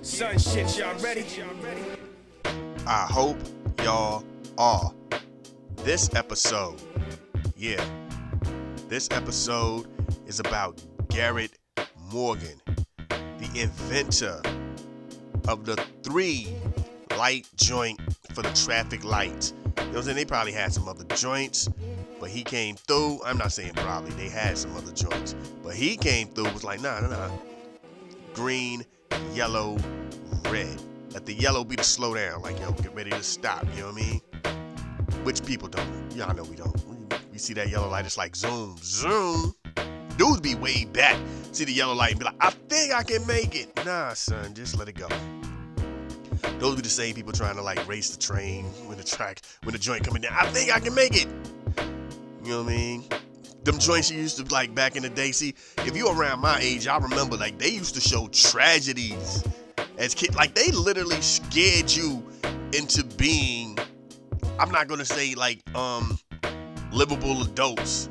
Son shit, y'all ready? I hope y'all are. This episode is about Garrett Morgan, the inventor of the 3-light joint for the traffic lights. You know what I'm saying? They probably had some other joints, but he came through. I'm not saying probably, they had some other joints, but he came through, was like, nah. Green, yellow, red. Let the yellow be the slow down, like, yo, get ready to stop, you know what I mean? Which people don't. Y'all know we don't. We see that yellow light, it's like zoom, zoom. Dudes be way back, see the yellow light and be like, I think I can make it. Nah, son, just let it go. Those be the same people trying to like race the train when the joint coming down. I think I can make it. You know what I mean? Them joints you used to like back in the day. See, if you around my age, I remember like they used to show tragedies as kids. Like they literally scared you into being, I'm not gonna say like livable adults,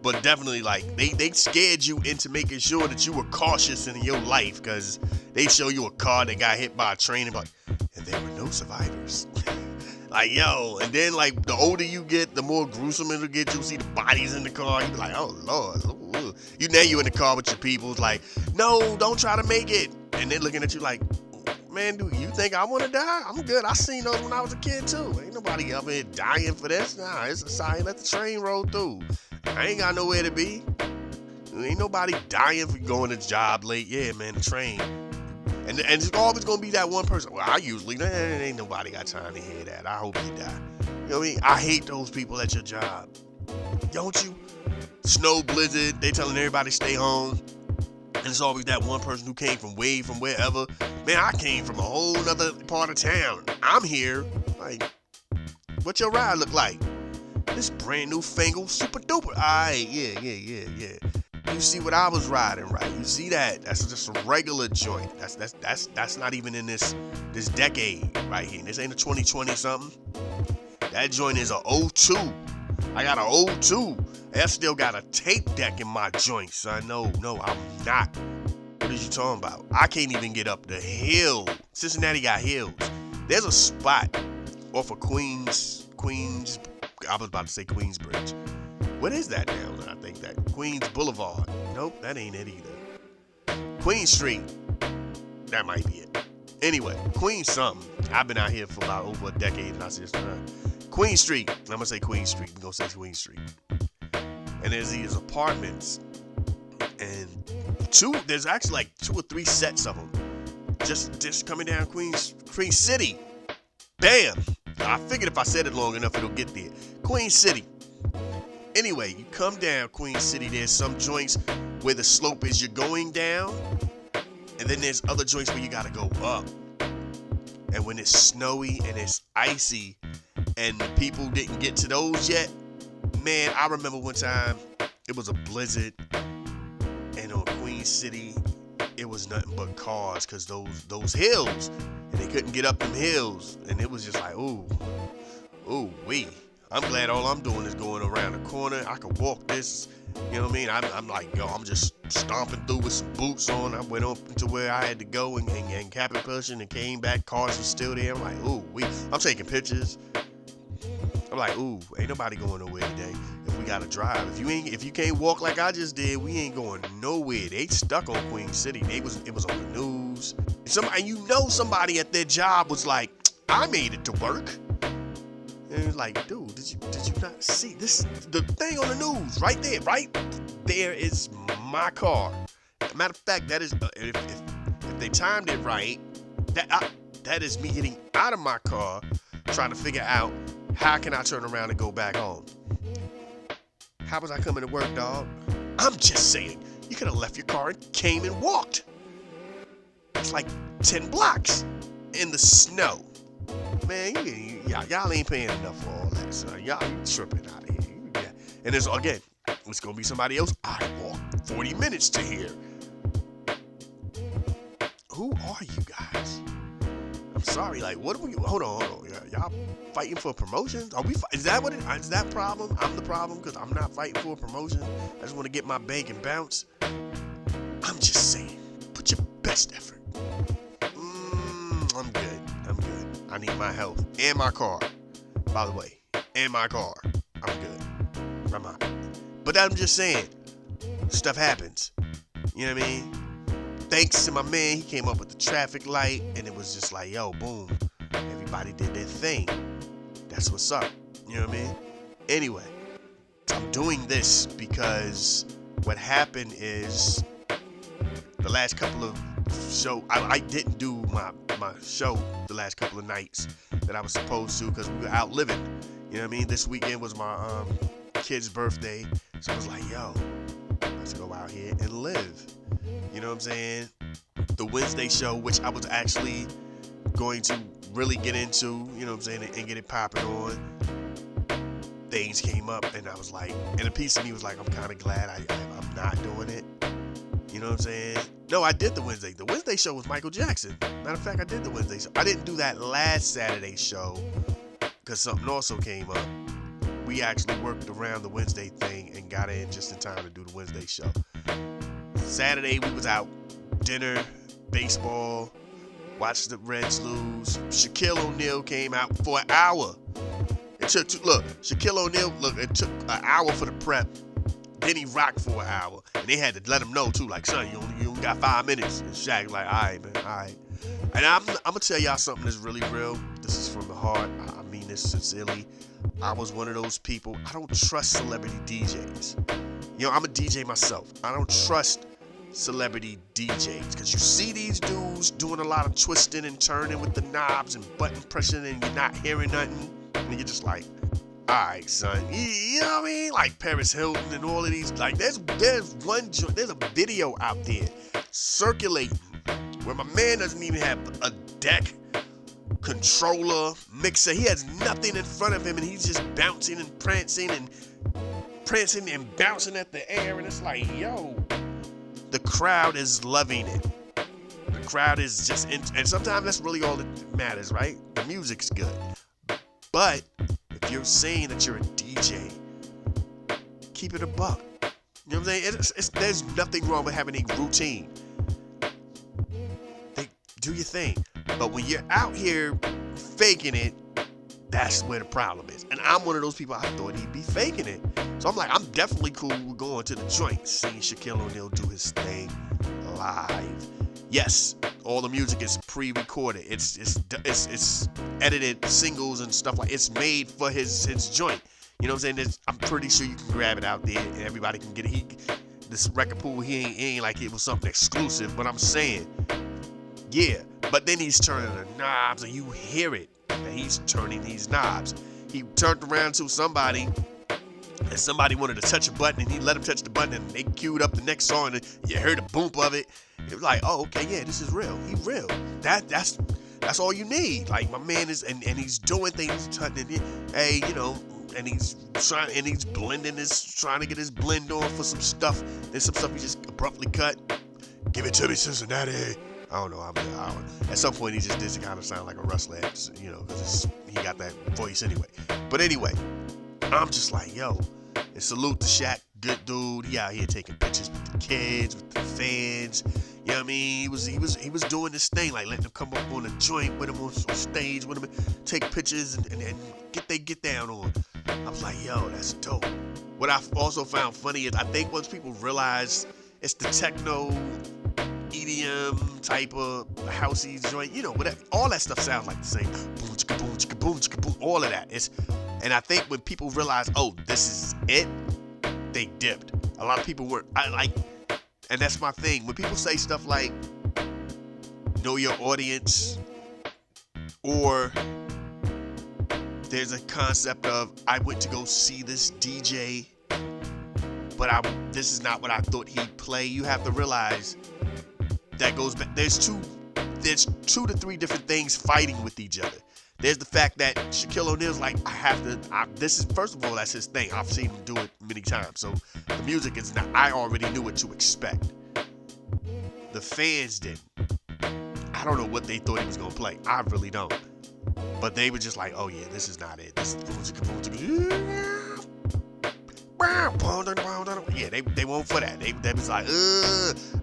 but definitely like they scared you into making sure that you were cautious in your life, because they show you a car that got hit by a train and there were no survivors. Like, yo, and then like the older you get, the more gruesome it'll get. You see the bodies in the car, you be like, oh Lord. Ooh. You in the car with your people, it's like, no, don't try to make it. And they're looking at you like, man, do you think I want to die? I'm good. I seen those when I was a kid too. Ain't nobody up here dying for this. Nah, it's a sign. Let the train roll through. I ain't got nowhere to be. Ain't nobody dying for going to job late. Yeah, man, the train. And it's always going to be that one person. Well, ain't nobody got time to hear that. I hope you die. You know what I mean? I hate those people at your job. Don't you? Snow, blizzard, they telling everybody stay home. And it's always that one person who came from wherever. Man, I came from a whole other part of town. I'm here. Like, what your ride look like? This brand new fangled super duper. Alright, yeah. You see what I was riding, right? You see that? That's just a regular joint. That's not even in this decade right here. This ain't a 2020 something. That joint is a 02. I got a 02. I still got a tape deck in my joint, son. No, I'm not. What are you talking about? I can't even get up the hill. Cincinnati got hills. There's a spot off of Queens. I was about to say Queensbridge. What is that now? I think that Queens Boulevard. Nope, that ain't it either. Queen Street. That might be it. Anyway, Queen something. I've been out here for about over a decade, and I said, Queen Street. I'm gonna say Queen Street. I'm gonna say Queen Street. And there's these apartments, and there's actually like 2 or 3 sets of them. Just coming down Queen City. Bam! I figured if I said it long enough, it'll get there. Queen City. Anyway, you come down Queen City, there's some joints where the slope is you're going down, and then there's other joints where you gotta go up. And when it's snowy and it's icy and the people didn't get to those yet, man, I remember one time it was a blizzard, and on Queen City it was nothing but cars, because those hills, and they couldn't get up them hills, and it was just like, ooh wee. I'm glad all I'm doing is going around the corner. I could walk this, you know what I mean? I'm like, yo, I'm just stomping through with some boots on. I went up to where I had to go and cap and pushing, and came back. Cars were still there. I'm like, ooh, I'm taking pictures. I'm like, ooh, ain't nobody going nowhere today. If we gotta drive, if you can't walk like I just did, we ain't going nowhere. They stuck on Queen City. It was on the news. Somebody at their job was like, I made it to work. And it was like, dude, did you not see this? The thing on the news right there is my car. Matter of fact, that is if they timed it right, that is me getting out of my car, trying to figure out how can I turn around and go back home. How was I coming to work, dog? I'm just saying, you could have left your car and came and walked. It's like 10 blocks in the snow. Man, y'all ain't paying enough for all that, son. Y'all tripping out of here. Yeah. And it's going to be somebody else. I walked 40 minutes to here. Who are you guys? I'm sorry, like, what are we, hold on. Y'all fighting for promotions? Is that problem? I'm the problem because I'm not fighting for a promotion. I just want to get my bank and bounce. I'm just saying, put your best effort. I need my health and my car, by the way, and my car. I'm good. I'm out. But I'm just saying, stuff happens. You know what I mean? Thanks to my man, he came up with the traffic light, and it was just like, yo, boom. Everybody did their thing. That's what's up. You know what I mean? Anyway, I'm doing this because what happened is the last couple of shows, I didn't do my show the last couple of nights that I was supposed to because we were out living. You know what I mean? This weekend was my kid's birthday. So I was like, yo, let's go out here and live. You know what I'm saying? The Wednesday show, which I was actually going to really get into, you know what I'm saying, and get it popping on. Things came up, and I was like, and a piece of me was like, I'm kind of glad I'm not doing it. You know what I'm saying? No, I did the Wednesday. The Wednesday show was Michael Jackson. Matter of fact, I did the Wednesday show. I didn't do that last Saturday show because something also came up. We actually worked around the Wednesday thing and got in just in time to do the Wednesday show. Saturday, we was out, dinner, baseball, watched the Reds lose. Shaquille O'Neal came out for an hour. It took, Shaquille O'Neal, it took an hour for the prep. Then he rocked for an hour. And they had to let him know, too, like, son, you only got 5 minutes. And Shaq like, all right, man, all right. And I'm going to tell y'all something that's really real. This is from the heart. I mean this sincerely. I was one of those people. I don't trust celebrity DJs. You know, I'm a DJ myself. I don't trust celebrity DJs because you see these dudes doing a lot of twisting and turning with the knobs and button pressing and you're not hearing nothing. And you're just like, all right, son. You know what I mean? Like Paris Hilton and all of these. Like, there's a video out there circulating where my man doesn't even have a deck, controller, mixer. He has nothing in front of him, and he's just bouncing and prancing and bouncing at the air. And it's like, yo, the crowd is loving it. The crowd is just, and sometimes that's really all that matters, right? The music's good. But if you're saying that you're a DJ, keep it a buck. You know what I'm saying? There's nothing wrong with having a routine. Do your thing. But when you're out here faking it, that's where the problem is. And I'm one of those people, I thought he'd be faking it. So I'm like, I'm definitely cool with going to the joint, seeing Shaquille O'Neal do his thing live. Yes, all the music is pre-recorded. It's edited singles and stuff like. It's made for his joint. You know what I'm saying? I'm pretty sure you can grab it out there and everybody can get it. This record pool, he ain't like it was something exclusive. But I'm saying, yeah. But then he's turning the knobs and you hear it that he's turning these knobs. He turned around to somebody and somebody wanted to touch a button and he let him touch the button and they queued up the next song and you heard the boom of it. It was like, oh, okay, yeah, this is real. He real. That's all you need. Like my man is, and he's doing things, touching it. Hey, you know, and he's blending trying to get his blend on for some stuff. There's some stuff he just abruptly cut. Give it to me, Cincinnati. I don't know. At some point, he just did kind of sound like a rustler, you know, because he got that voice anyway. But anyway, I'm just like, yo, and salute to Shaq, good dude. He out here taking pictures with the kids, with the fans. You know what I mean? He was doing this thing, like letting them come up on a joint with him on stage with him, take pictures and get down on. I was like, yo, that's dope. What I also found funny is I think once people realize it's the techno, EDM type of housey joint, you know, whatever, all that stuff sounds like the same. Boom, chicka, boom, chicka, boom, chicka, boom, all of that. And I think when people realize, oh, this is it, they dipped. A lot of people weren't. And that's my thing. When people say stuff like, know your audience, or there's a concept of, I went to go see this DJ, but this is not what I thought he'd play. You have to realize that goes back. There's two to three different things fighting with each other. There's the fact that Shaquille O'Neal's like, this is, first of all, that's his thing. I've seen him do it many times. So the music is not, I already knew what to expect. The fans didn't. I don't know what they thought he was going to play. I really don't. But they were just like, oh yeah, this is not it. This is, yeah, they won't for that. They was like,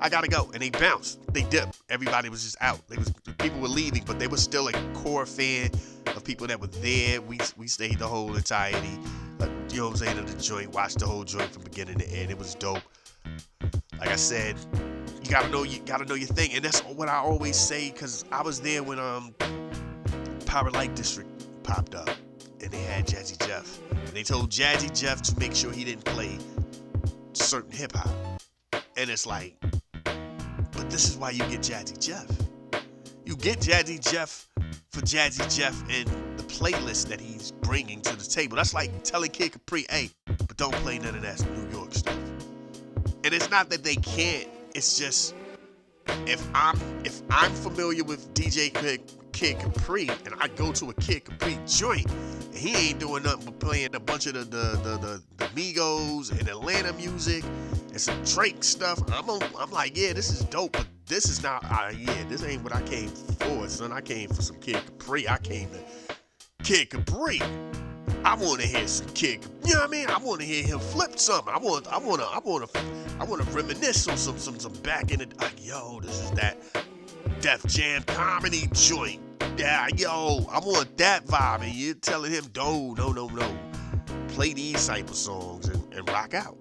I gotta go, and they bounced. They dipped. Everybody was just out. People were leaving, but they were still a core fan of people that were there. We stayed the whole entirety. You know what I'm saying? Of the joint, watched the whole joint from beginning to end. It was dope. Like I said, you gotta know your thing, and that's what I always say. Cause I was there when Power Light District popped up, and they had Jazzy Jeff, and they told Jazzy Jeff to make sure he didn't play certain hip hop, and it's like, but this is why you get Jazzy Jeff. You get Jazzy Jeff for Jazzy Jeff and the playlist that he's bringing to the table. That's like telling Kid Capri, hey, but don't play none of that New York stuff. And it's not that they can't. It's just if I'm familiar with DJ Kid Capri and I go to a Kid Capri joint and he ain't doing nothing but playing a bunch of the Migos and Atlanta music and some Drake stuff, I'm like, yeah, this is dope, but this is not, this ain't what I came for, son. I came for some Kid Capri. I came to Kid Capri. I want to hear some Kid. You know what I mean? I want to hear him flip something. I want to reminisce on some back in the. Like, yo, this is that Def Jam comedy joint. Yeah, yo, I want that vibe, and you're telling him, no. Play these type of songs and rock out.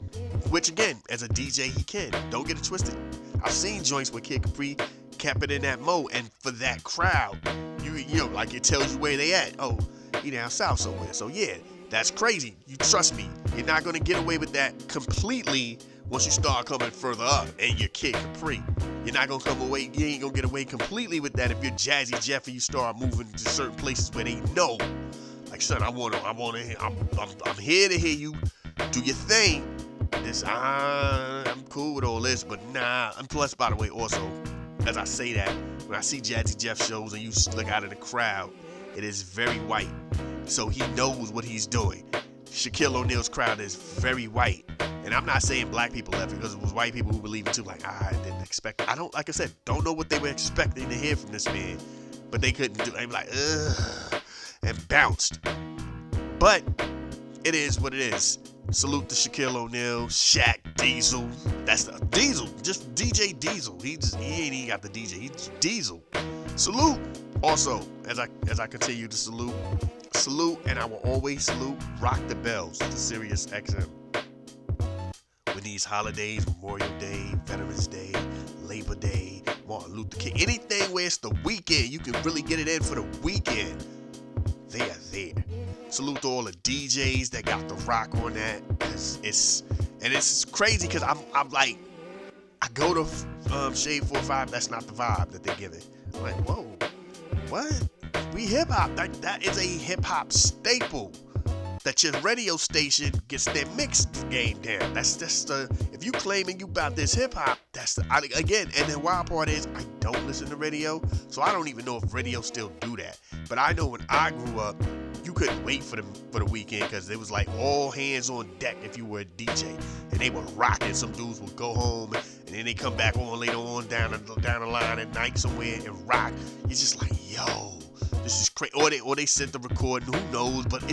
Which again, as a DJ, he can. Don't get it twisted. I've seen joints where Kid Capri kept it in that mode, and for that crowd, you know, like it tells you where they at. Oh, he down south somewhere. So yeah, that's crazy. You trust me, you're not gonna get away with that completely once you start coming further up and you're Kid Capri. You're not gonna come away. You ain't gonna get away completely with that if you're Jazzy Jeff and you start moving to certain places where they know. Like, son, I'm here to hear you do your thing. I'm cool with all this, but nah. And plus, by the way, also, as I say that, when I see Jazzy Jeff shows and you look out in the crowd, it is very white. So he knows what he's doing. Shaquille O'Neal's crowd is very white. And I'm not saying black people left because it was white people who believe it too. Like, I didn't expect. Like I said, don't know what they were expecting to hear from this man. But they couldn't do it. They were like, ugh. And bounced. But it is what it is. Salute to Shaquille O'Neal, Shaq, Diesel. That's the Diesel, just DJ Diesel. He ain't even got the DJ. He's Diesel. Salute. Also, as I continue to salute, and I will always salute, rock the bells to Sirius XM. When these holidays, Memorial Day, Veterans Day, Labor Day, Martin Luther King, anything where it's the weekend, you can really get it in for the weekend. They are there. Salute to all the DJs that got the rock on that. It's crazy because I'm like, I go to Shade 4-5, that's not the vibe that they're giving. I'm like, whoa, what? We hip hop. That is a hip hop staple. That your radio station gets their mix game down. That's if you claiming you about this hip hop, again. And the wild part is I don't listen to radio, so I don't even know if radio still do that. But I know when I grew up, you couldn't wait for the weekend because it was like all hands on deck if you were a DJ, and they were rocking. Some dudes would go home and then they come back on later on down the line at night somewhere and rock. You're just like, yo, this is crazy. Or they sent the recording. Who knows? But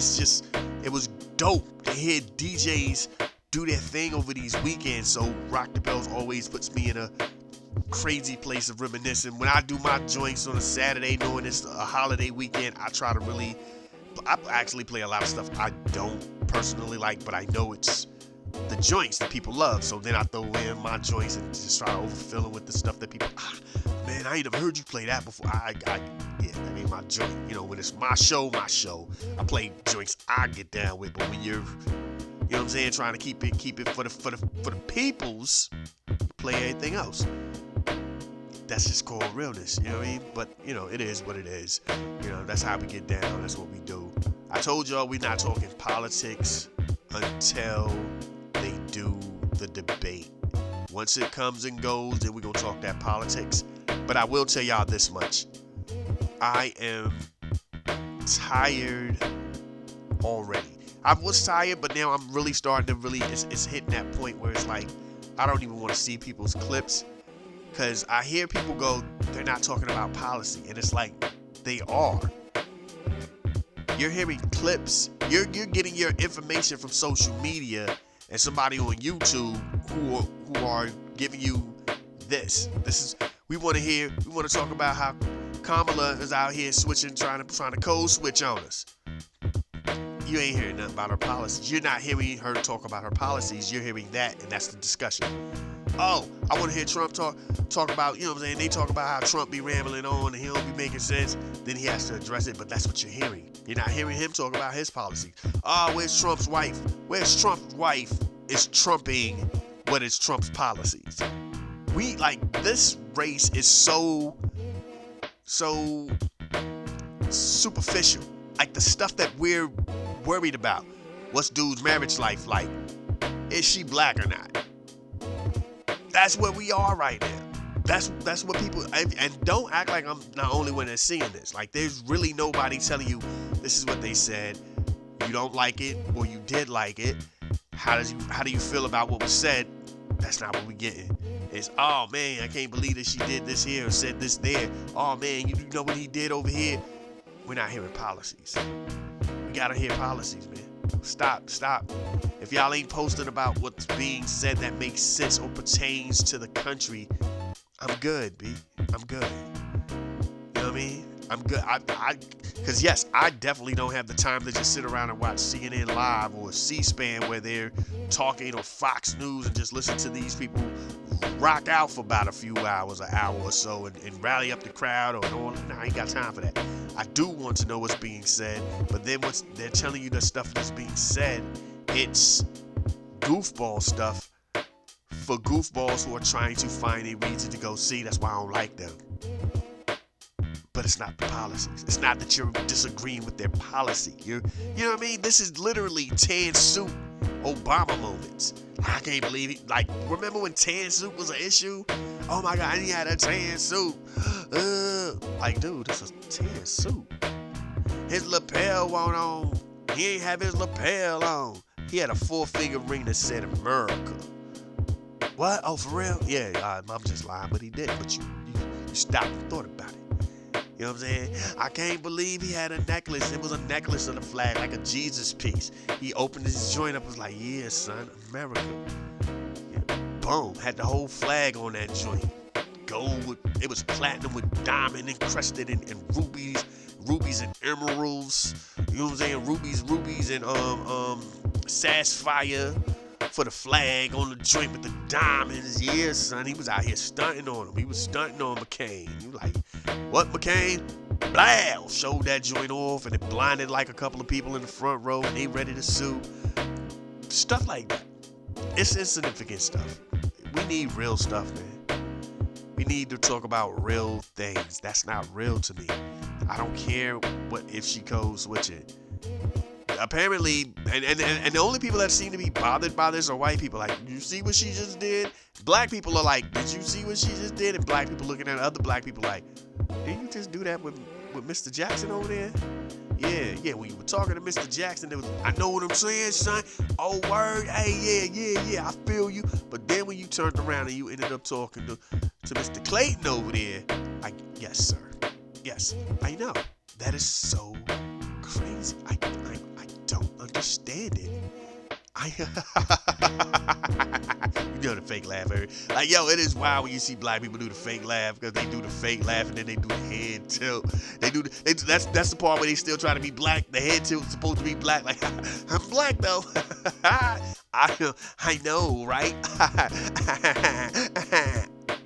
it was dope to hear DJs do their thing over these weekends. So Rock the Bells always puts me in a crazy place of reminiscing. When I do my joints on a Saturday, knowing it's a holiday weekend, I actually play a lot of stuff I don't personally like, but I know it's the joints that people love. So then I throw in my joints and just try to overfill it with the stuff that people, man, I ain't never heard you play that before. Yeah, that ain't my joint. You know, when it's my show, I play joints I get down with. But when you're, you know what I'm saying, trying to keep it for the peoples, you play everything else. That's just called realness, you know what I mean? But, you know, it is what it is. You know, that's how we get down. That's what we do. I told y'all we're not talking politics until they do the debate. Once it comes and goes, then we're going to talk that politics. But I will tell y'all this much. I am tired already. I was tired, but now I'm really starting to it's hitting that point where it's like, I don't even want to see people's clips. Because I hear people go, they're not talking about policy. And it's like, they are. You're hearing clips. You're getting your information from social media and somebody on YouTube who are giving you this. We want to talk about how Kamala is out here switching, trying to code switch on us. You ain't hearing nothing about her policies. You're not hearing her talk about her policies. You're hearing that, and that's the discussion. Oh, I want to hear Trump talk about, you know what I'm saying? They talk about how Trump be rambling on and he don't be making sense. Then he has to address it, but that's what you're hearing. You're not hearing him talk about his policies. Oh, where's Trump's wife? Where's Trump's wife is trumping what is Trump's policies? This race is so superficial. Like the stuff that we're worried about. What's dude's marriage life like? Is she black or not? That's where we are right now. That's what people, and don't act like I'm not only one that's seeing this. Like there's really nobody telling you this is what they said. You don't like it or you did like it. How do you feel about what was said? That's not what we're getting. It's, oh man, I can't believe that she did this here or said this there. Oh man, you know what he did over here? We're not hearing policies. We gotta hear policies, man. Stop. If y'all ain't posting about what's being said that makes sense or pertains to the country, I'm good, B. I'm good. You know what I mean? I'm good. Because yes, I definitely don't have the time to just sit around and watch CNN Live or C-SPAN where they're talking, or Fox News, and just listen to these people rock out for about a few hours, an hour or so, and rally up the crowd or all. Nah, I ain't got time for that. I do want to know what's being said, but then once they're telling you the stuff that's being said, it's goofball stuff for goofballs who are trying to find a reason to go see. That's why I don't like them. But it's not the policies. It's not that you're disagreeing with their policy. You know what I mean? This is literally tan suit Obama moments. I can't believe it. Like, remember when tan suit was an issue? Oh my God, he had a tan suit. Like, dude, this is a tan suit. His lapel won't on. He ain't have his lapel on. He had a 4-figure ring that said America. What? Oh, for real? Yeah, I'm just lying, but he did. But you stopped and thought about it. You know what I'm saying? I can't believe he had a necklace. It was a necklace of the flag, like a Jesus piece. He opened his joint up, was like, yeah, son, America. Yeah, boom, had the whole flag on that joint. Gold, it was platinum with diamond encrusted and rubies and emeralds. You know what I'm saying? Rubies and sapphire for the flag on the joint with the diamonds. Yeah, son, he was out here stunting on him. He was stunting on McCain. You like, what, McCain? Blow! Showed that joint off, and it blinded like a couple of people in the front row, and they ready to sue. Stuff like that. It's insignificant stuff. We need real stuff, man. We need to talk about real things. That's not real to me. I don't care what if she code switching. Apparently, and the only people that seem to be bothered by this are white people. Like, you see what she just did? Black people are like, did you see what she just did? And black people looking at other black people like, didn't you just do that with Mr. Jackson over there? Yeah. When you were talking to Mr. Jackson, there was, I know what I'm saying, son. Oh, word. Hey, yeah. I feel you. But then when you turned around and you ended up talking to Mr. Clayton over there, yes, sir. Yes, I know. That is so crazy. I don't understand it. You know the fake laugh, Eric. Like, yo, it is wild when you see black people do the fake laugh, because they do the fake laugh and then they do the head tilt. That's the part where they still try to be black. The head tilt is supposed to be black. Like, I'm black though. I know, right?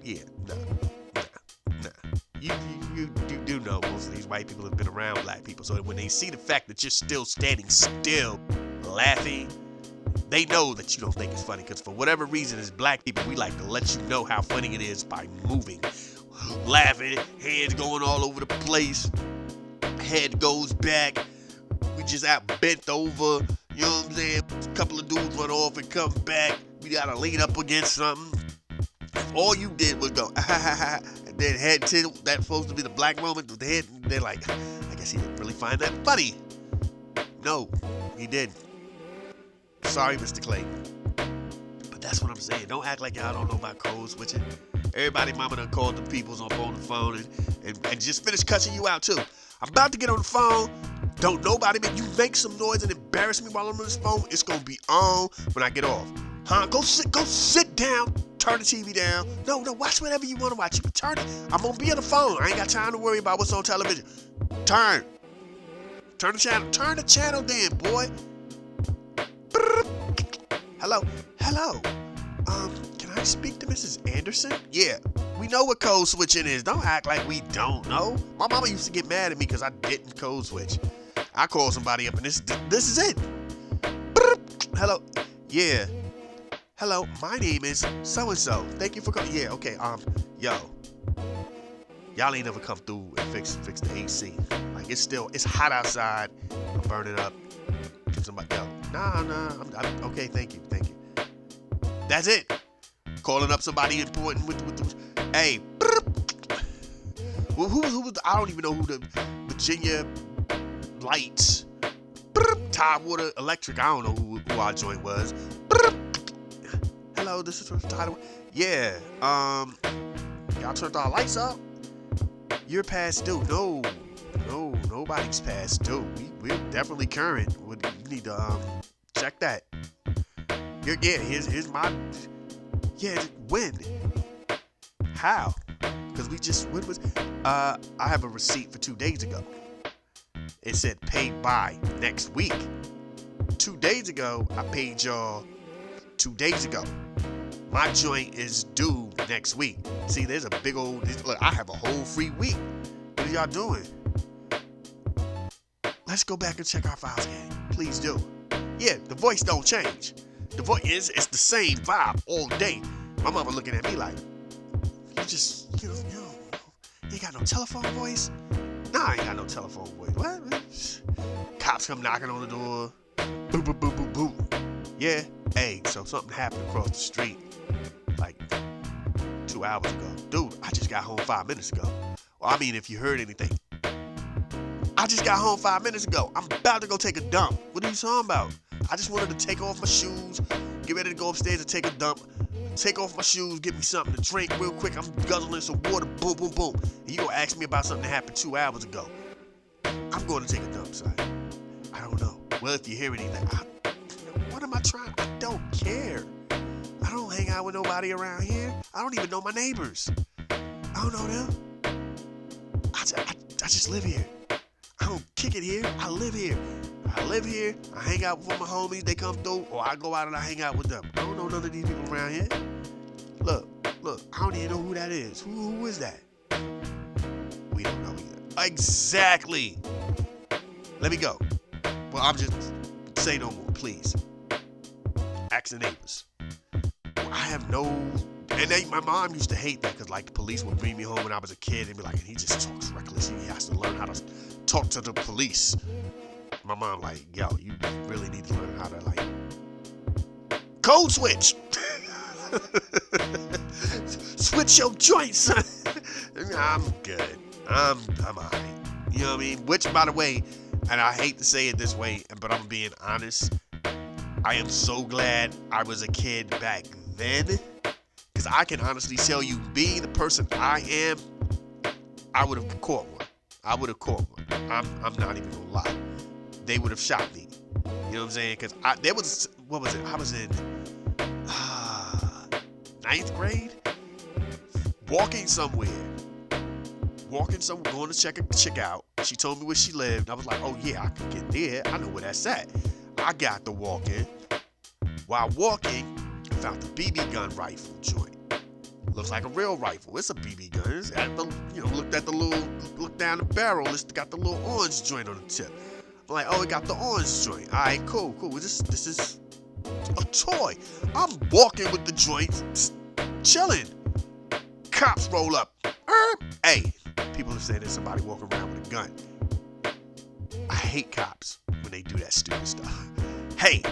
Yeah, no. You do know most of these white people have been around black people, so when they see the fact that you're still standing still, laughing, they know that you don't think it's funny, because for whatever reason, as black people, we like to let you know how funny it is by moving, laughing, heads going all over the place, head goes back, we just out bent over, you know what I'm saying? A couple of dudes run off and come back, we gotta lean up against something. All you did was go, and then head tilt. That's supposed to be the black moment with the head. And they're like, I guess he didn't really find that funny. No, he didn't. Sorry, Mr. Clayton. But that's what I'm saying. Don't act like y'all don't know about code switching. Everybody mama done called the peoples up on the phone and just finished cussing you out too. I'm about to get on the phone. Don't nobody make you make some noise and embarrass me while I'm on this phone. It's gonna be on when I get off. Huh? Go sit down. Turn the TV down. No, watch whatever you want to watch. You can turn it. I'm gonna be on the phone. I ain't got time to worry about what's on television. Turn the channel. Turn the channel then, boy. Hello. Can I speak to Mrs. Anderson? Yeah. We know what code switching is. Don't act like we don't know. My mama used to get mad at me because I didn't code switch. I called somebody up and this is it. Hello. Yeah. Hello, my name is so-and-so. Thank you for calling. Yeah, okay, yo. Y'all ain't never come through and fix the AC. Like, it's hot outside. I'm burning up. Somebody, yo. Nah, I'm okay, thank you. That's it. Calling up somebody important with hey. Who was, I don't even know who the Virginia Lights. Tide Water Electric, I don't know who our joint was. Hello, this is Tide. Yeah, y'all turned our lights up? You're past due. No, nobody's past due. We're definitely current. You need to check that. Here's my. Yeah, when? How? Because when was? I have a receipt for 2 days ago. It said paid by next week. 2 days ago, I paid y'all 2 days ago. My joint is due next week. See, there's a big old. Look, I have a whole free week. What are y'all doing? Let's go back and check our files again. Please do. Yeah, the voice don't change. The voice it's the same vibe all day. My mama looking at me like, you ain't got no telephone voice? Nah, I ain't got no telephone voice. What? Cops come knocking on the door. Boop, boop, boop, boop, boop. Yeah. Hey, so something happened across the street like 2 hours ago. Dude, I just got home 5 minutes ago. Well, I mean, if you heard anything. I just got home 5 minutes ago. I'm about to go take a dump. What are you talking about? I just wanted to take off my shoes, get ready to go upstairs and take a dump. Take off my shoes, get me something to drink real quick. I'm guzzling some water, boom, boom, boom. And you gonna ask me about something that happened 2 hours ago. I'm going to take a dump, son. I don't know. Well, if you hear anything, what am I trying? I don't care. I don't hang out with nobody around here. I don't even know my neighbors. I don't know them. I just live here. I don't kick it here. I live here. I hang out with my homies. They come through, or I go out and I hang out with them. I don't know none of these people around here. Look. I don't even know who that is. Who is that? We don't know either. Exactly. Let me go. Well, I'm just say no more, please. Ask the neighbors. I have no. And my mom used to hate that because, like, the police would bring me home when I was a kid and be like, he just talks reckless. He has to learn how to talk to the police. My mom like, yo, you really need to learn how to, like, code switch. Switch your joints, son. I'm good. I'm alright. You know what I mean? Which, by the way, and I hate to say it this way, but I'm being honest, I am so glad I was a kid back then. Because I can honestly tell you, being the person I am, I would have caught one. I'm not even gonna lie. They would have shot me. You know what I'm saying? Because what was it? I was in 9th grade, walking somewhere, going to check a chick out. She told me where she lived. I was like, oh yeah, I can get there. I know where that's at. I got to walking. While walking, I found the BB gun rifle joint. Looks like a real rifle. It's a BB gun. It's at the, look down the barrel. It's got the little orange joint on the tip. I'm like, oh, it got the orange joint. All right, cool. This is a toy. I'm walking with the joint, chilling. Cops roll up. Hey, people have said there's somebody walking around with a gun. I hate cops when they do that stupid stuff. Hey,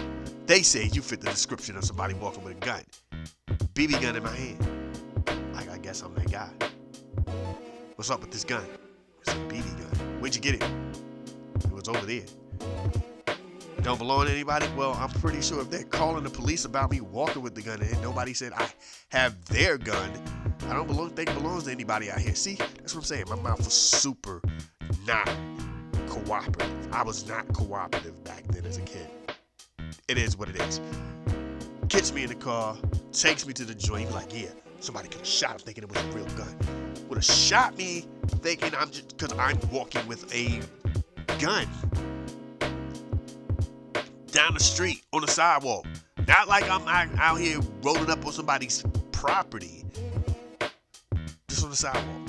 they say you fit the description of somebody walking with a gun. BB gun in my hand. I guess I'm that guy. What's up with this gun? It's a BB gun. Where'd you get it? It was over there. It don't belong to anybody? Well, I'm pretty sure if they're calling the police about me walking with the gun and nobody said I have their gun, I don't think it belongs to anybody out here. See, that's what I'm saying. My mouth was super not cooperative. I was not cooperative back then as a kid. It is what it is. Gets me in the car, takes me to the joint, like, yeah, somebody could have shot him thinking it was a real gun. Would have shot me thinking because I'm walking with a gun down the street on the sidewalk. Not like I'm out here rolling up on somebody's property. Just on the sidewalk.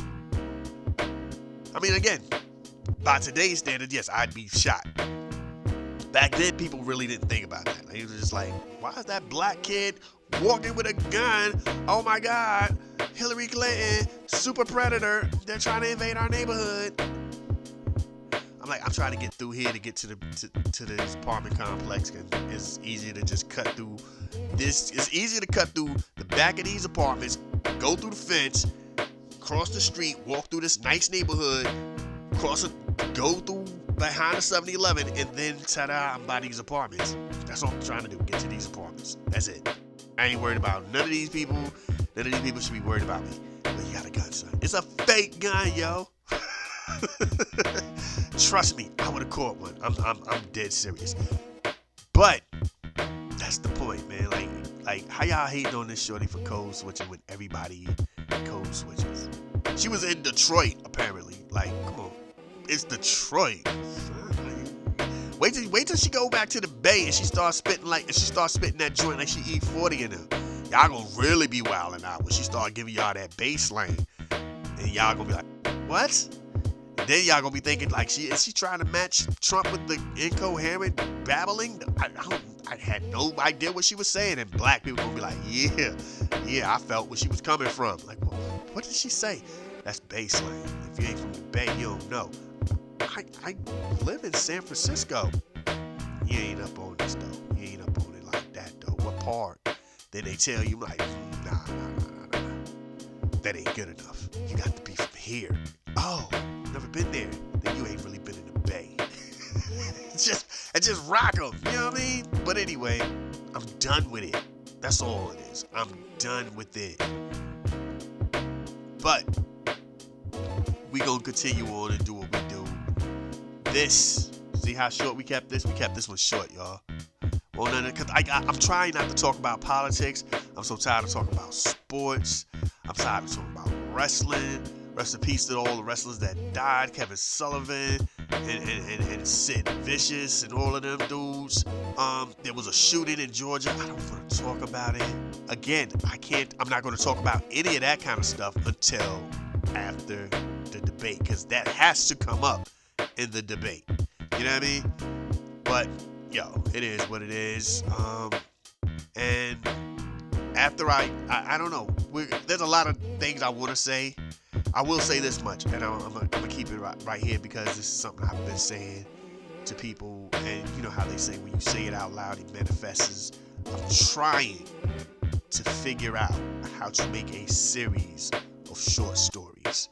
I mean, again, by today's standard, yes, I'd be shot. Back then, people really didn't think about that. They were just like, why is that black kid walking with a gun? Oh my God, Hillary Clinton, super predator. They're trying to invade our neighborhood. I'm like, I'm trying to get through here to get to this apartment complex, because it's easier to just cut through this. It's easier to cut through the back of these apartments, go through the fence, cross the street, walk through this nice neighborhood, go through behind the 7-Eleven, and then ta-da, I'm by these apartments. That's all I'm trying to do, get to these apartments. That's it. I ain't worried about none of these people. None of these people should be worried about me. But you got a gun, son. It's a fake gun, yo. Trust me, I would have caught one. I'm dead serious. But that's the point, man. Like how y'all hating on this shorty for code switching when everybody code switches? She was in Detroit, apparently. Like, come on, it's Detroit. Wait till she go back to the Bay and she starts spitting that joint like she E40 in her. Y'all gonna really be wilding out when she start giving y'all that bass slang, and y'all gonna be like, what? Then y'all gonna be thinking like, is she trying to match Trump with the incoherent babbling? I had no idea what she was saying, and black people gonna be like, yeah, I felt where she was coming from. Like, well, what did she say? That's baseline. If you ain't from the Bay, you don't know. I live in San Francisco. You ain't up on this though. You ain't up on it like that though. What part? Then they tell you like, nah. That ain't good enough. You got to be from here. Oh, never been there. Then you ain't really been in the Bay. just rock them. You know what I mean? But anyway, I'm done with it. That's all it is. I'm done with it. But we gonna continue on and do what we do. See how short we kept this? We kept this one short, y'all. Well, cause I'm trying not to talk about politics. I'm so tired of talking about sports. I'm tired of talking about wrestling. Rest in peace to all the wrestlers that died. Kevin Sullivan and Sid Vicious and all of them dudes. There was a shooting in Georgia. I don't want to talk about it. Again, I'm not going to talk about any of that kind of stuff until after the debate, because that has to come up in the debate. You know what I mean? But, yo, it is what it is. And after I don't know. There's a lot of things I want to say. I will say this much, and I'm gonna keep it right here, because this is something I've been saying to people, and you know how they say when you say it out loud, it manifests. I'm trying to figure out how to make a series of short stories.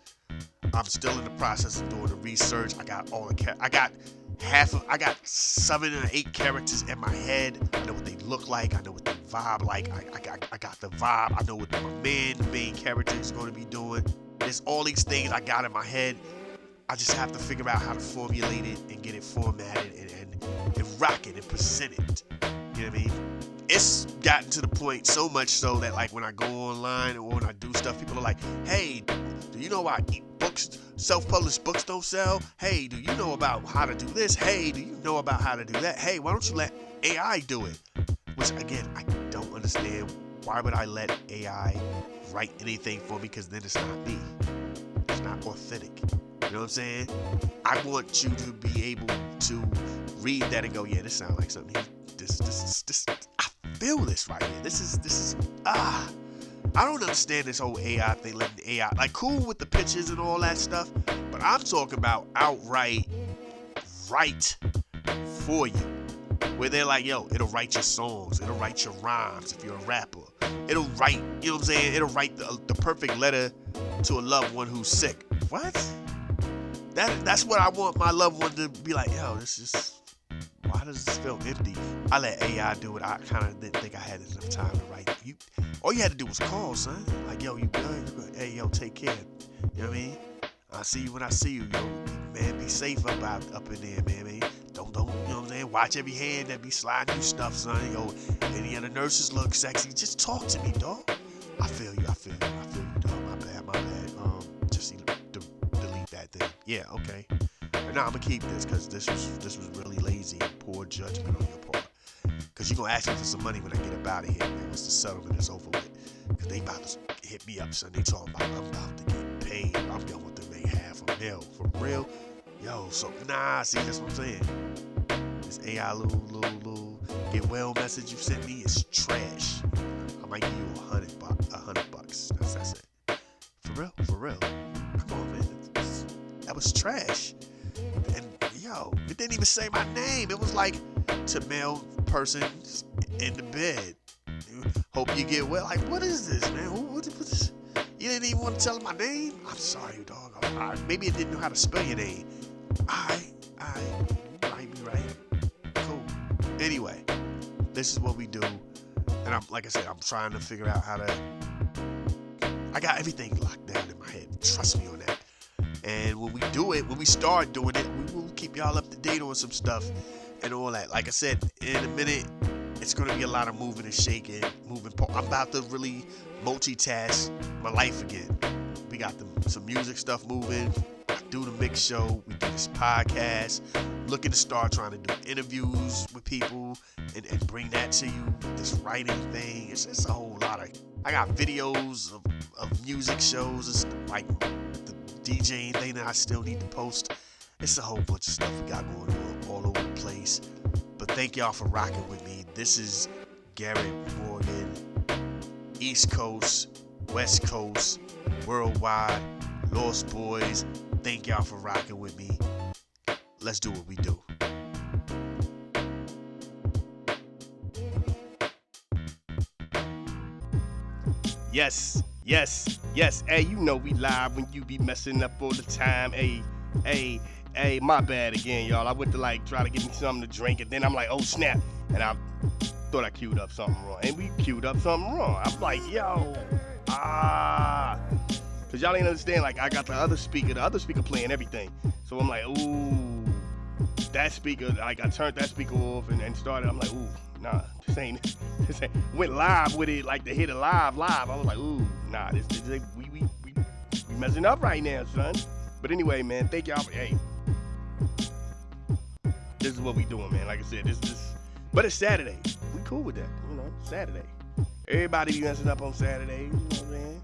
I'm still in the process of doing the research. I got 7 or 8 characters in my head. I know what they look like. I know what they vibe like. I got the vibe. I know what the main character is going to be doing. There's all these things I got in my head. I just have to figure out how to formulate it and get it formatted and rock it and present it. You know what I mean? It's gotten to the point so much so that like when I go online or when I do stuff, people are like, hey, do you know why books, self-published books don't sell? Hey, do you know about how to do this? Hey, do you know about how to do that? Hey, why don't you let AI do it? Which again, I don't understand. Why would I let AI write anything for me? Because then it's not me. It's not authentic. You know what I'm saying? I want you to be able to read that and go, yeah, this sounds like something. This. I feel this right here. This is. I don't understand this whole AI thing. Letting AI, like, cool with the pictures and all that stuff, but I'm talking about outright write for you. Where they're like, yo, it'll write your songs. It'll write your rhymes if you're a rapper. It'll write, you know what I'm saying? It'll write the perfect letter to a loved one who's sick. What? That's what I want my loved one to be like, yo, why does this feel empty? I let AI do it. I kind of didn't think I had enough time to write. All you had to do was call, son. Like, yo, you good? Hey, yo, take care. You know what I mean? I see you when I see you, yo. Man, be safe up in there, man. Don't, you know what I'm saying? Watch every hand that be sliding you stuff, son. Yo, any of the nurses look sexy. Just talk to me, dog. I feel you, dog. My bad. Just delete that thing. Yeah, okay. But nah, I'm gonna keep this because this was really lazy and poor judgment on your part. Because you're gonna ask me for some money when I get up out of here, man. Once the settlement is over with. Because they about to hit me up, son. They talking about I'm about to get paid. I'm going with them. They $500,000 for real. Yo, so nah, see, that's what I'm saying. This AI little get well message you sent me is trash. I might give you $100. That's it. For real. Come on, man. That was trash. And yo, it didn't even say my name. It was like to male person in the bed. Hope you get well. Like, what is this, man? What is? You didn't even want to tell him my name? I'm sorry, dog. Maybe it didn't know how to spell your name. Right. Cool. Anyway, this is what we do. And I'm trying to figure out how to. I got everything locked down in my head. Trust me on that. And when we start doing it, we will keep y'all up to date on some stuff and all that. Like I said, in a minute, it's going to be a lot of moving and shaking, I'm about to really multitask my life again. We got some music stuff moving. I do the mix show. We do this podcast. Looking to start trying to do interviews with people and bring that to you. This writing thing. It's a whole lot of. I got videos of music shows. It's like the DJing thing that I still need to post. It's a whole bunch of stuff we got going on all over the place. But thank y'all for rocking with me. This is Garrett Morgan, East Coast, West Coast, worldwide, Lost Boys. Thank y'all for rocking with me. Let's do what we do. Yes. Hey, you know we live when you be messing up all the time. Hey, my bad again, y'all. I went to try to get me something to drink, and then I'm like, oh snap, and I thought I queued up something wrong, and we queued up something wrong. I'm like, yo, cause y'all ain't understand. Like I got the other speaker playing everything, so I'm like, ooh, that speaker. Like I turned that speaker off and started. I'm like, ooh, nah, this ain't. Went live with it, like to hit it live. I was like, ooh, nah, this we messing up right now, son. But anyway, man, thank y'all. Hey, this is what we doing, man. Like I said, but it's Saturday. We cool with that, Saturday. Everybody be messing up on Saturday, you know what I'm saying?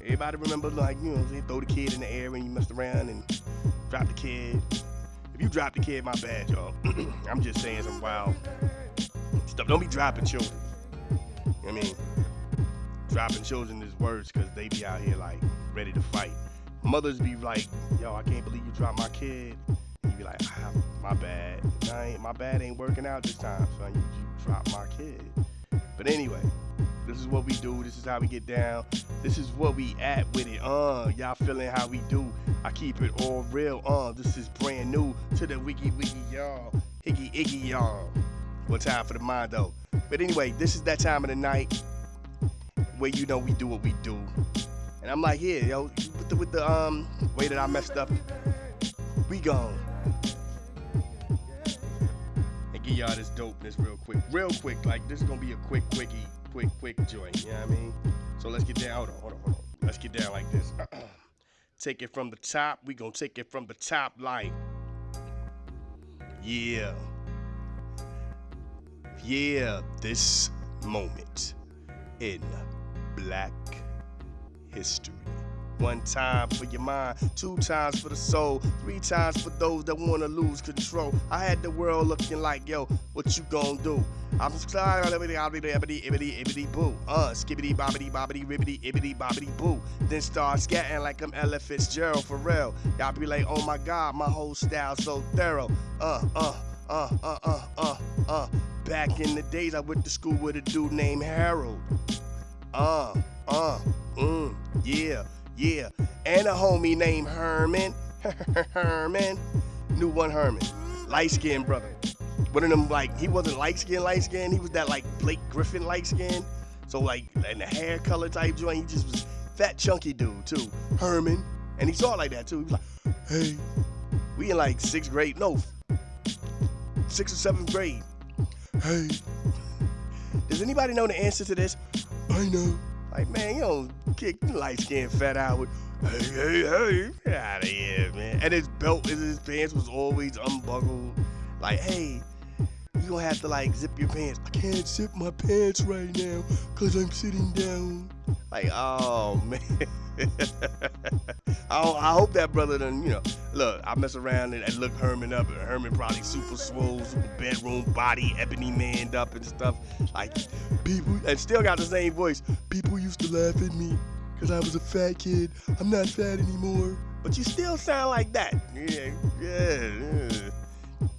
Everybody remember, throw the kid in the air when you messed around and drop the kid. If you drop the kid, my bad, y'all. I'm just saying some wild stuff. Don't be dropping children. You know what I mean? Dropping children is worse because they be out here ready to fight. Mothers be like, yo, I can't believe you dropped my kid. And you be like, my bad. My bad ain't working out this time, son. You dropped my kid. But anyway, this is what we do. This is how we get down. This is what we at with it. Y'all feeling how we do. I keep it all real. This is brand new to the wiki, y'all. Higgy, iggy, y'all. One time for the mind, though. But anyway, this is that time of the night where we do what we do. And I'm like, yeah, yo, with the way that I messed up, we gone. And give y'all this dopeness real quick. Like this is gonna be a quick joint. You know what I mean? So let's get down. Hold on. Let's get down like this. Take it from the top. We gonna take it from the top, like, yeah. This moment in Black history. 1 time for your mind, 2 times for the soul, 3 times for those that wanna lose control. I had the world looking like, yo, what you gon' do? I'm sorry, ibbity boo. Skibbity bobbity bobbity ribbity ibbity bobbity boo. Then start scatting like I'm Ella Fitzgerald for real. Y'all be like, oh my god, my whole style so thorough. Back in the days, I went to school with a dude named Harold. Yeah. And a homie named Herman. Herman. Knew one Herman. Light-skinned brother. One of them, he wasn't light-skinned. He was that, Blake Griffin light-skinned. So, and the hair color type joint, he just was fat, chunky dude, too. Herman. And he saw it like that too. He was like, hey, we in like 6th grade, no, 6th or 7th grade. Hey, does anybody know the answer to this? I know. Like, man, you don't kick light-skinned fat out with, hey, get out of here, man. And his belt, his pants was always unbuckled. Like, hey, you gonna have to like zip your pants. I can't zip my pants right now because I'm sitting down. Like, oh man. I hope that brother done, look, I mess around and look Herman up, and Herman probably super swole, super bedroom body, ebony manned up and stuff. Like, people, and still got the same voice. People used to laugh at me because I was a fat kid. I'm not fat anymore. But you still sound like that. Yeah.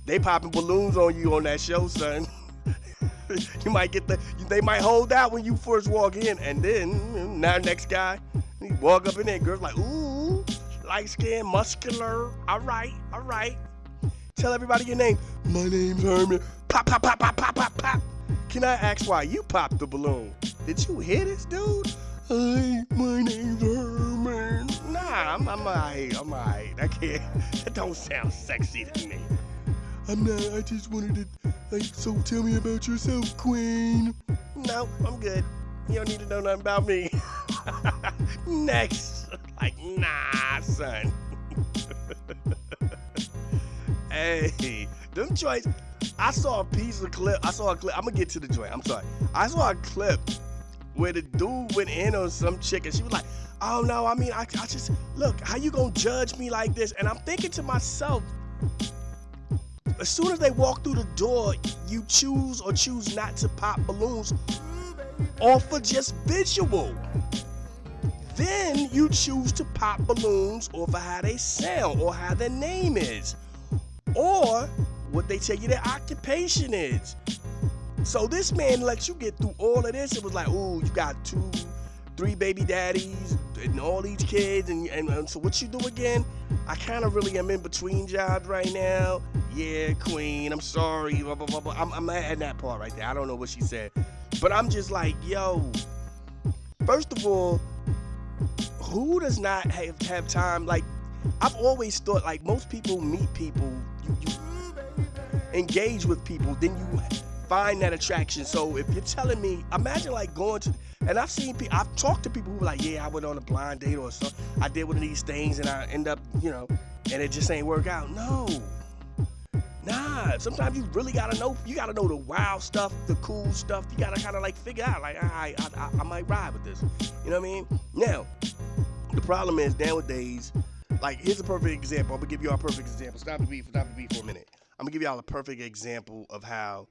They popping balloons on you on that show, son. You might get they might hold out when you first walk in, and then now next guy, you walk up in there, girls like, ooh, light skin, muscular. All right. Tell everybody your name. My name's Herman. Pop, pop, pop, pop, pop, pop, pop. Can I ask why you popped the balloon? Did you hear this, dude? Hi, my name's Herman. Nah, I'm alright. That don't sound sexy to me. I'm not, I just wanted to, so tell me about yourself, Queen. No, I'm good. You don't need to know nothing about me. Next. Like, nah, son. Hey, them joints, I saw a clip, I'm gonna get to the joint, I'm sorry. I saw a clip where the dude went in on some chick and she was like, oh no, I just, look, how you gonna judge me like this? And I'm thinking to myself, as soon as they walk through the door, you choose or choose not to pop balloons off of just visual. Then you choose to pop balloons off of how they sound or how their name is or what they tell you their occupation is. So this man lets you get through all of this. It was like, ooh, you got 3 baby daddies and all these kids, and so what you do again? I kind of really am in between jobs right now. Yeah, Queen, I'm sorry. Blah, blah, blah, blah. I'm mad at that part right there. I don't know what she said. But I'm just like, yo, first of all, who does not have time? Like, I've always thought, like, most people meet people, you engage with people, then you find that attraction. So if you're telling me, imagine like going to, and I've talked to people who were like, yeah, I went on a blind date or something. I did one of these things and I end up, and it just ain't work out. No. Nah, sometimes you really gotta know the wild stuff, the cool stuff. You gotta kind of like figure out, like, I might ride with this. You know what I mean? Now, the problem is nowadays, like, here's a perfect example. I'm gonna give you all a perfect example. Stop the beat for a minute. I'm gonna give y'all a perfect example of how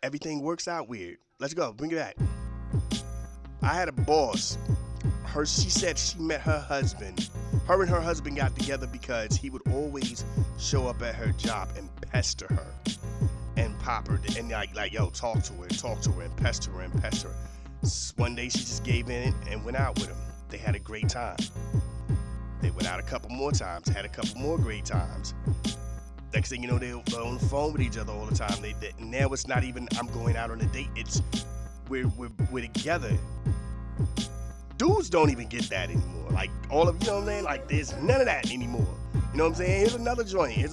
everything works out weird. Let's go, bring it back. I had a boss. She said she met her husband. Her and her husband got together because he would always show up at her job and pester her and pop her and like yo, talk to her and pester her. One day she just gave in and went out with him. They had a great time. They went out a couple more times, had a couple more great times. Next thing you know, they're on the phone with each other all the time. Now it's not even I'm going out on a date. It's we're together. Dudes don't even get that anymore. Like all of, you know what I'm saying? Like there's none of that anymore. You know what I'm saying? Here's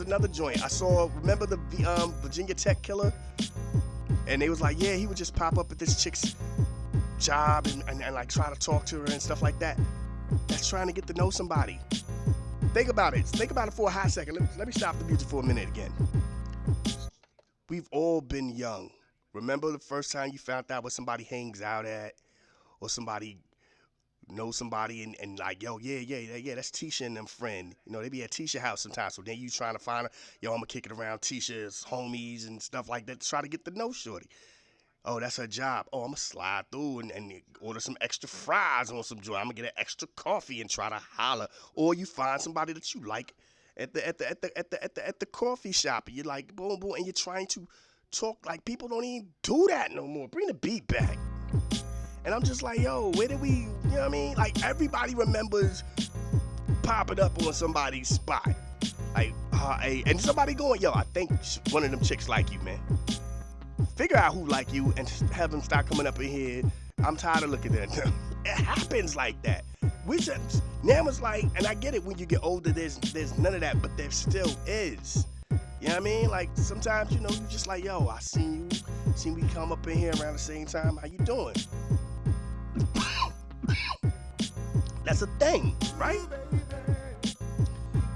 another joint. I saw, remember the Virginia Tech killer? And they was like, yeah, he would just pop up at this chick's job and like try to talk to her and stuff like that. That's trying to get to know somebody. Think about it for a hot second. Let me stop the music for a minute again. We've all been young. Remember the first time you found out what somebody hangs out at, or somebody knows somebody and like, yo, yeah, that's Tisha and them friend. You know, they be at Tisha's house sometimes. So then you trying to find her, yo, I'm gonna kick it around Tisha's homies and stuff like that to try to get to know shorty. Oh, that's her job. Oh, I'm gonna slide through and order some extra fries on some joint. I'm gonna get an extra coffee and try to holler. Or you find somebody that you like at the coffee shop, and you're like, boom, boom, and you're trying to talk. Like, people don't even do that no more. Bring the beat back. And I'm just like, yo, where did we, you know what I mean? Like, everybody remembers popping up on somebody's spot. Like, and somebody going, yo, I think one of them chicks like you, man. Figure out who like you and have them start coming up in here. I'm tired of looking at them. It happens like that. Which now it's like, and I get it when you get older, there's none of that, but there still is. You know what I mean? Like sometimes, you know, you just like, yo, I seen we come up in here around the same time. How you doing? That's a thing, right?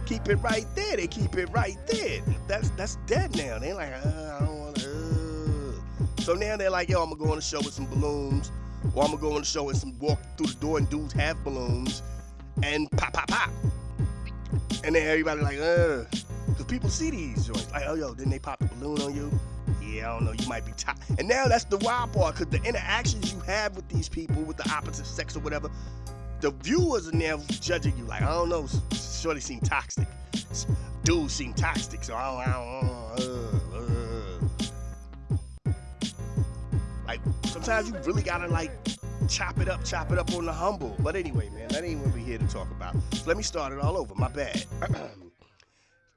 Keep it right there. They keep it right there. That's dead now. They like, I don't want to. So now they're like, yo, I'm gonna go on the show with some balloons, or I'm gonna go on the show and some walk through the door and dudes have balloons, and pop, pop, pop. And then everybody like, because people see these joints. Like, oh, yo, didn't they pop the balloon on you? Yeah, I don't know, you might be tired. And now that's the wild part, because the interactions you have with these people, with the opposite sex or whatever, the viewers are now judging you like, I don't know, shorty seem toxic. Dudes seem toxic, so I don't. Like, sometimes you really gotta, like, chop it up on the humble. But anyway, man, that ain't what we're here to talk about. So let me start it all over. My bad.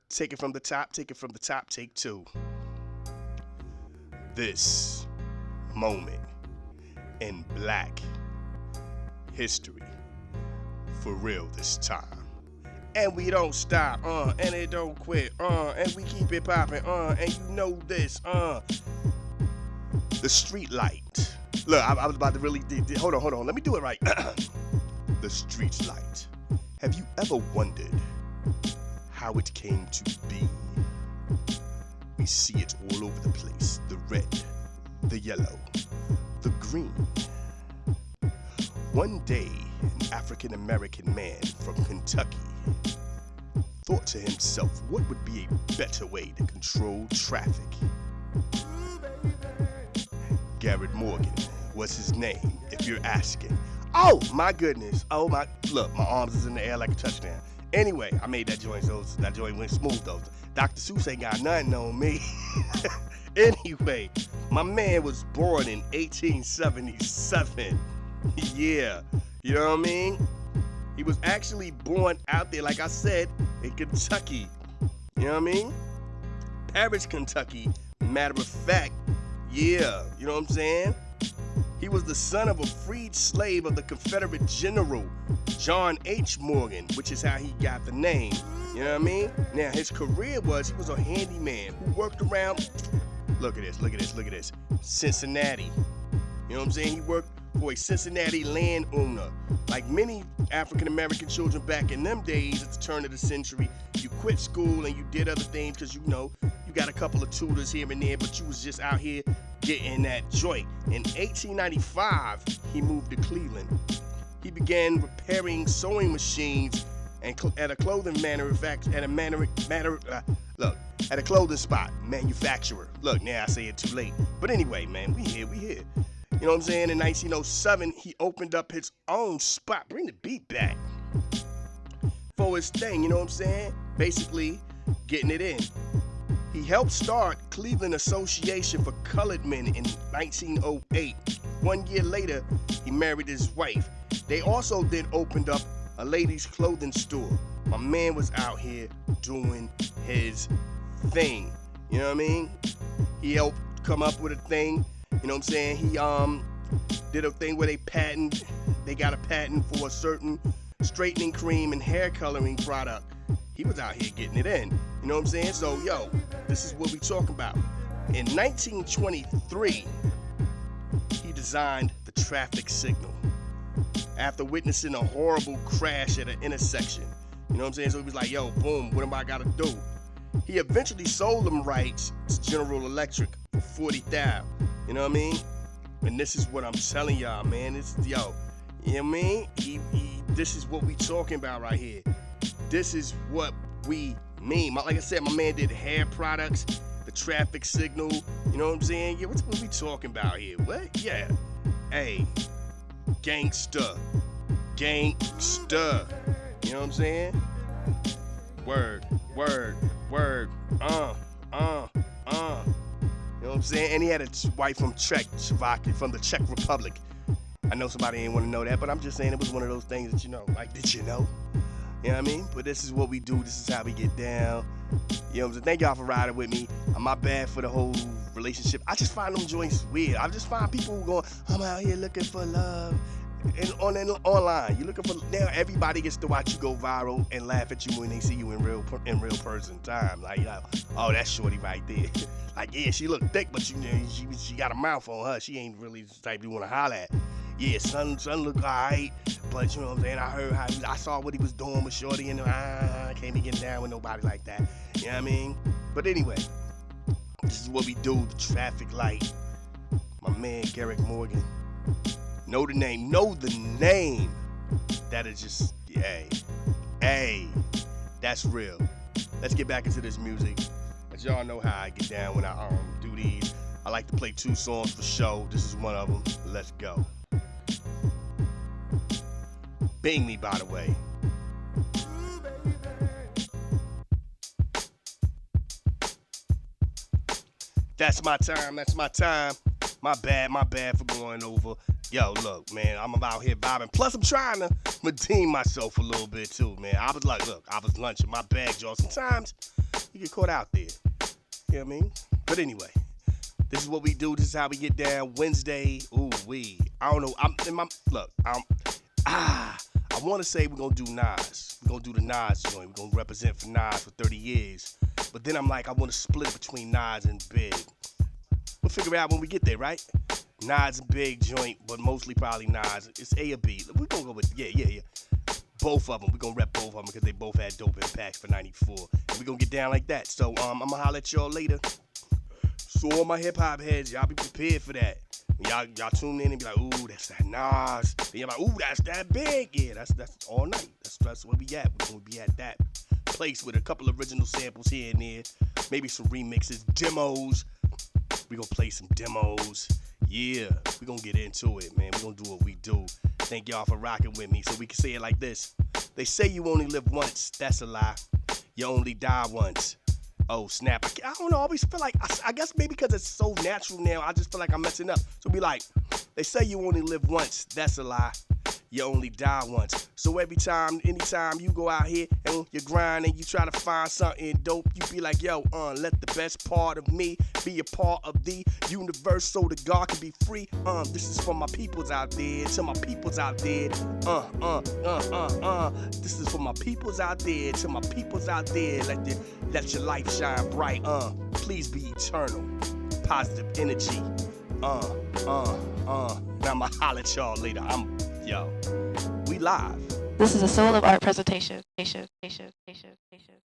Take it from the top, take 2. This moment in black history, for real this time. And we don't stop, and it don't quit, and we keep it popping, and you know this, the street light. Look, I was about to really, hold on, let me do it right. The street light. Have you ever wondered how it came to be? We see it all over the place. The red, the yellow, the green. One day, an African-American man from Kentucky thought to himself, what would be a better way to control traffic? Garrett Morgan was his name, if you're asking. Oh, my goodness. Oh, my. Look, my arms is in the air like a touchdown. Anyway, I made that joint, so that joint went smooth, though. Dr. Seuss ain't got nothing on me. Anyway, my man was born in 1877. Yeah, you know what I mean? He was actually born out there, like I said, in Kentucky. You know what I mean? Paris, Kentucky. Matter of fact, yeah, you know what I'm saying? He was the son of a freed slave of the Confederate General John H. Morgan, which is how he got the name. You know what I mean? Now, his career was, he was a handyman who worked around, look at this, Cincinnati. You know what I'm saying? He worked for a Cincinnati landowner. Like many African-American children back in them days at the turn of the century, you quit school and you did other things because, you know, you got a couple of tutors here and there, but you was just out here getting that joint. In 1895, he moved to Cleveland. He began repairing sewing machines and at a clothing at a clothing spot, manufacturer. Look, now I say it too late. But anyway, man, we here. You know what I'm saying? In 1907, he opened up his own spot. Bring the beat back. For his thing, you know what I'm saying? Basically, getting it in. He helped start Cleveland Association for Colored Men in 1908. 1 year later, he married his wife. They also then opened up a ladies' clothing store. My man was out here doing his thing. You know what I mean? He helped come up with a thing. You know what I'm saying? He did a thing where they got a patent for a certain straightening cream and hair coloring product. He was out here getting it in. You know what I'm saying? So, yo, this is what we talking about. In 1923, he designed the traffic signal after witnessing a horrible crash at an intersection. You know what I'm saying? So he was like, yo, boom, what am I gotta do? He eventually sold them rights to General Electric for $40,000. You know what I mean? And this is what I'm telling y'all, man. It's, yo, you know what I mean? This is what we talking about right here. This is what we mean. Like I said, my man did hair products, the traffic signal. You know what I'm saying? Yeah, what we talking about here? What? Yeah. Hey, gangster. You know what I'm saying? Word. You know what I'm saying? And he had a wife from from the Czech Republic. I know somebody ain't want to know that, but I'm just saying it was one of those things that, you know, like, did you know? You know what I mean? But this is what we do. This is how we get down. You know what I'm saying? Thank y'all for riding with me. I'm not bad for the whole relationship. I just find them joints weird. I just find people who going, I'm out here looking for love. And online, you're looking for now. Everybody gets to watch you go viral and laugh at you when they see you in real person time. Like, oh, that's Shorty right there. Like, yeah, she look thick, but she got a mouth on her. She ain't really the type you want to holler at. Yeah, son look alright, but you know what I'm saying. I heard I saw what he was doing with Shorty, and I can't be getting down with nobody like that. You know what I mean? But anyway, this is what we do. The traffic light. My man Garrett Morgan. Know the name. That is just, hey, that's real. Let's get back into this music. As y'all know how I get down when I do these. I like to play 2 songs for show. This is one of them. Let's go. Bing me, by the way. That's my time. My bad for going over. Yo, look, man, I'm out here vibing. Plus, I'm trying to redeem myself a little bit, too, man. I was like, look, I was lunching. My bad, y'all. Sometimes you get caught out there. You know what I mean? But anyway, this is what we do. This is how we get down. Wednesday, I don't know. I want to say we're going to do Nas. We're going to do the Nas joint. We're going to represent for Nas for 30 years. But then I'm like, I want to split between Nas and Big. We'll figure it out when we get there, right? Nas and Big joint, but mostly probably Nas. It's A or B. We're going to go with, yeah. Both of them. We're going to rep both of them because they both had dope impacts for 94. And we're going to get down like that. So I'm going to holler at y'all later. So all my hip-hop heads, y'all be prepared for that. Y'all tune in and be like, ooh, that's that Nas. Then you're like, ooh, that's that Big. Yeah, that's all night. That's where we at. We're going to be at that place with a couple of original samples here and there. Maybe some remixes, demos. We're going to play some demos. Yeah, we're going to get into it, man. We're going to do what we do. Thank y'all for rocking with me. So we can say it like this. They say you only live once. That's a lie. You only die once. Oh, snap. I don't know. I always feel like, I guess maybe because it's so natural now, I just feel like I'm messing up. So be like, they say you only live once. That's a lie. You only die once. So anytime you go out here and you grind and you try to find something dope, you be like, yo, let the best part of me be a part of the universe so the God can be free. This is for my peoples out there, to my peoples out there. This is for my peoples out there, to my peoples out there. Let your life shine bright. Please be eternal. Positive energy. Now I'ma holler at y'all later. We live. This is a Soul of Art presentation.